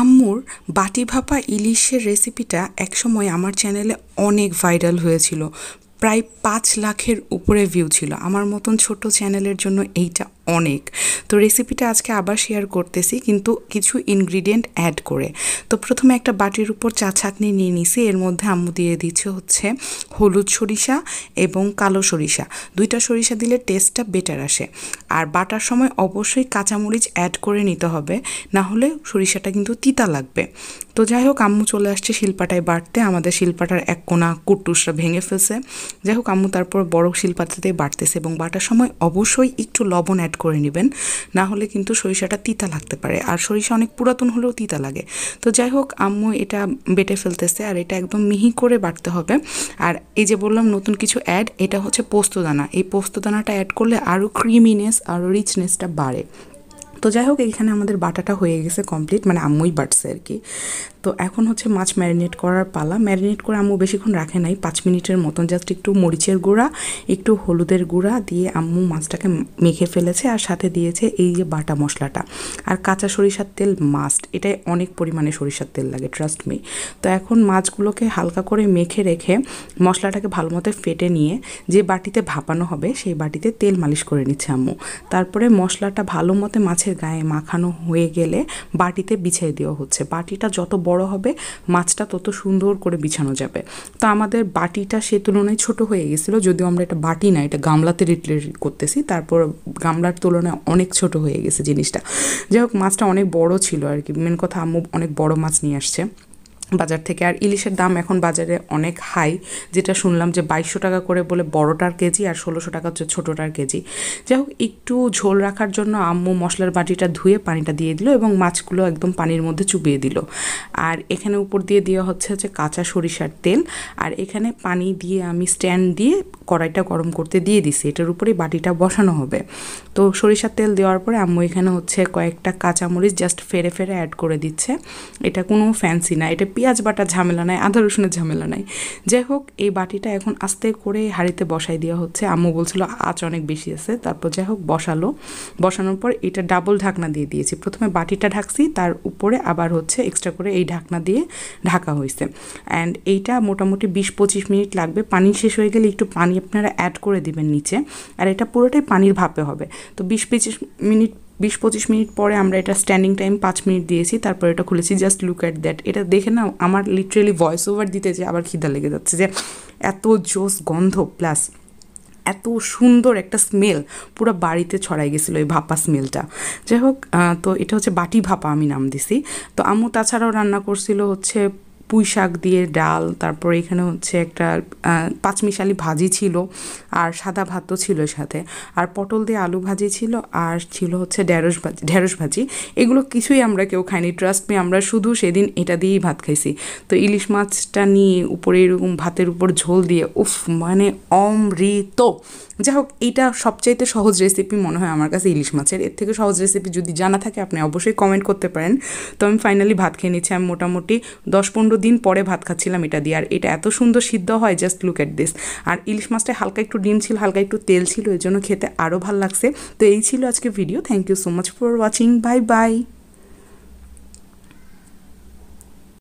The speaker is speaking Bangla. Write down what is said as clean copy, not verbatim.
আম্মুর বাটি ভাপা ইলিশের রেসিপিটা একসময় আমার চ্যানেলে অনেক ভাইরাল হয়েছিল। প্রায় ৫ লাখের উপরে ভিউ ছিল। আমার মতন ছোট চ্যানেলের জন্য এইটা অনেক। তো রেসিপিটা আজকে আবার শেয়ার করতেছি, কিন্তু কিছু ইনগ্রিডিয়েন্ট অ্যাড করে। তো প্রথমে একটা বাটির উপর চা ছাঁকনি নিয়ে নিছি। এর মধ্যে আম্মু দিয়ে দিচ্ছে হচ্ছে হলুদ সরিষা এবং কালো সরিষা। দুইটা সরিষা দিলে টেস্টটা বেটার আসে। আর বাটার সময় অবশ্যই কাঁচামরিচ অ্যাড করে নিতে হবে, না হলে সরিষাটা কিন্তু তিতা লাগবে। তো যাই হোক, আম্মু চলে আসছে শিলপাটায় বাটতে। আমাদের শিলপাটার এক কোনা কুটুসরা ভেঙে ফেলছে। যাই হোক, আম্মু তারপর বড় শিলপাটাতেই বাটতেছে, এবং বাটার সময় অবশ্যই একটু লবণ অ্যাড করে নেবেন, না হলে কিন্তু সরিষাটা তিতা লাগতে পারে। আর সরিষা অনেক পুরাতন হলেও তিতা লাগে। তো যাই হোক, আম্মু এটা বেটে ফেলতেছে, আর এটা একদম মিহি করে বাটতে হবে। আর এই যে বললাম নতুন কিছু অ্যাড, এটা হচ্ছে পোস্তদানা। এই পোস্তদানাটা অ্যাড করলে আরও ক্রিমিনেস আরও রিচনেসটা বাড়ে। তো যাই হোক, এইখানে আমাদের বাটাটা হয়ে গেছে কমপ্লিট, মানে আম্মুই বাটছে আর কি। তো এখন হচ্ছে মাছ ম্যারিনেট করার পালা। ম্যারিনেট করে আম্মু বেশিক্ষণ রাখে নাই, ৫ মিনিটের মতন। জাস্ট একটু মরিচের গুঁড়া, একটু হলুদের গুঁড়া দিয়ে আম্মু মাছটাকে মেখে ফেলেছে, আর সাথে দিয়েছে এই যে বাটা মশলাটা। আর কাঁচা সরিষার তেল মাস্ট, এটাই অনেক পরিমাণে সরিষার তেল লাগে, ট্রাস্ট মি। তো এখন মাছগুলোকে হালকা করে মেখে রেখে মশলাটাকে ভালো মতো ফেটে নিয়ে যে বাটিতে ভাপানো হবে সেই বাটিতে তেল মালিশ করে নিচ্ছে আম্মু। তারপরে মশলাটা ভালো মতো মাছের গায়ে মাখানো হয়ে গেলে বাটিতে বিছিয়ে দেওয়া হচ্ছে। বাটিটা যত বড় হবে মাছটা তত সুন্দর করে বিছানো যাবে। তো আমাদের বাটিটা সে তুলনায় ছোট হয়ে গেছিলো, যদিও আমরা এটা বাটি না, এটা গামলাতে রিলেট করতেছি। তারপর গামলার তুলনায় অনেক ছোট হয়ে গেছে জিনিসটা। যাই হোক, মাছটা অনেক বড় ছিল আর কি। মেন কথা, আম্মু অনেক বড় মাছ নিয়ে আসছে বাজার থেকে। আর ইলিশের দাম এখন বাজারে অনেক হাই, যেটা শুনলাম যে ২২০০ টাকা করে বলে বড়টার কেজি, আর ১৬০০ টাকা হচ্ছে ছোটোটার কেজি। যাই হোক, একটু ঝোল রাখার জন্য আম্মু মশলার বাটিটা ধুয়ে পানিটা দিয়ে দিল, এবং মাছগুলো একদম পানির মধ্যে চুবিয়ে দিল। আর এখানে উপর দিয়ে দেওয়া হচ্ছে কাঁচা সরিষার তেল। আর এখানে পানি দিয়ে আমি স্ট্যান্ড দিয়ে কড়াইটা গরম করতে দিয়ে দিছি, এটার উপরেই বাটিটা বসানো হবে। তো সরিষার তেল দেওয়ার পরে আম্মু এখানে হচ্ছে কয়েকটা কাঁচামরিচ জাস্ট ফেরে ফেরে অ্যাড করে দিচ্ছে। এটা কোনো ফ্যান্সি না, এটা পেঁয়াজ বাটার ঝামেলা নাই, আদা রসুনের ঝামেলা নাই। যাই হোক, এই বাটিটা এখন আস্তে করে হাঁড়িতে বসাই দেওয়া হচ্ছে। আম্মু বলছিল আঁচ অনেক বেশি আছে। তারপর যাই হোক বসানোর পর এটা ডাবল ঢাকনা দিয়ে দিয়েছি। প্রথমে বাটিটা ঢাকছি, তার উপরে আবার হচ্ছে এক্সট্রা করে এই ঢাকনা দিয়ে ঢাকা হয়েছে। অ্যান্ড এইটা মোটামুটি ২০-২৫ মিনিট লাগবে। পানি শেষ হয়ে গেলে একটু পানি আপনারা অ্যাড করে দিবেন নিচে। আর এটা পুরোটাই পানির ভাপে হবে। তো ২০-২৫ মিনিট পরে আমরা এটা স্ট্যান্ডিং টাইম ৫ মিনিট দিয়েছি। তারপর এটা খুলেছি। Just look at that. এটা দেখে না আমার লিটারেলি ভয়েস ওভার দিতে যে আবার খিদা লেগে যাচ্ছে, যে এত জোস গন্ধ প্লাস এত সুন্দর একটা স্মেল পুরো বাড়িতে ছড়াই গেছিলো এই ভাপা স্মেলটা। যাই হোক, তো এটা হচ্ছে বাটি ভাপা আমি নাম দিছি। তো আম্মু তাছাড়াও রান্না করছিল হচ্ছে পুঁই শাক দিয়ে ডাল, তারপরে এখানে হচ্ছে একটা পাঁচমিশালি ভাজি ছিল, আর সাদা ভাতও ছিল সাথে, আর পটল দিয়ে আলু ভাজি ছিল, আর ছিল হচ্ছে ঢেঁড়স ভাজি। এগুলো কিছুই আমরা কেউ খাইনি, ট্রাস্ট মি। আমরা শুধু সেদিন এটা দিয়েই ভাত খাইছি। তো ইলিশ মাছটা নিয়ে উপরে এরকম ভাতের উপর ঝোল দিয়ে উফ, মানে অমৃত। যাই হোক, এইটা সবচাইতে সহজ রেসিপি মনে হয় আমার কাছে ইলিশ মাছের। এর থেকে সহজ রেসিপি যদি জানা থাকে আপনি অবশ্যই কমেন্ট করতে পারেন। তো আমি ফাইনালি ভাত খেয়ে নিচ্ছি। আমি মোটামুটি ১০-১৫ দিন পরে ভাত খাচ্ছিলাম এটা দিয়ে। আর এটা এত সুন্দর সিদ্ধ হয়, জাস্ট লুক অ্যাট দিস। আর ইলিশ মাছটা হালকা একটু ডিম ছিল, হালকা একটু তেল ছিল, এর জন্য খেতে আরও ভালো লাগছে। তো এই ছিল আজকে video. Thank you so much for watching. Bye by.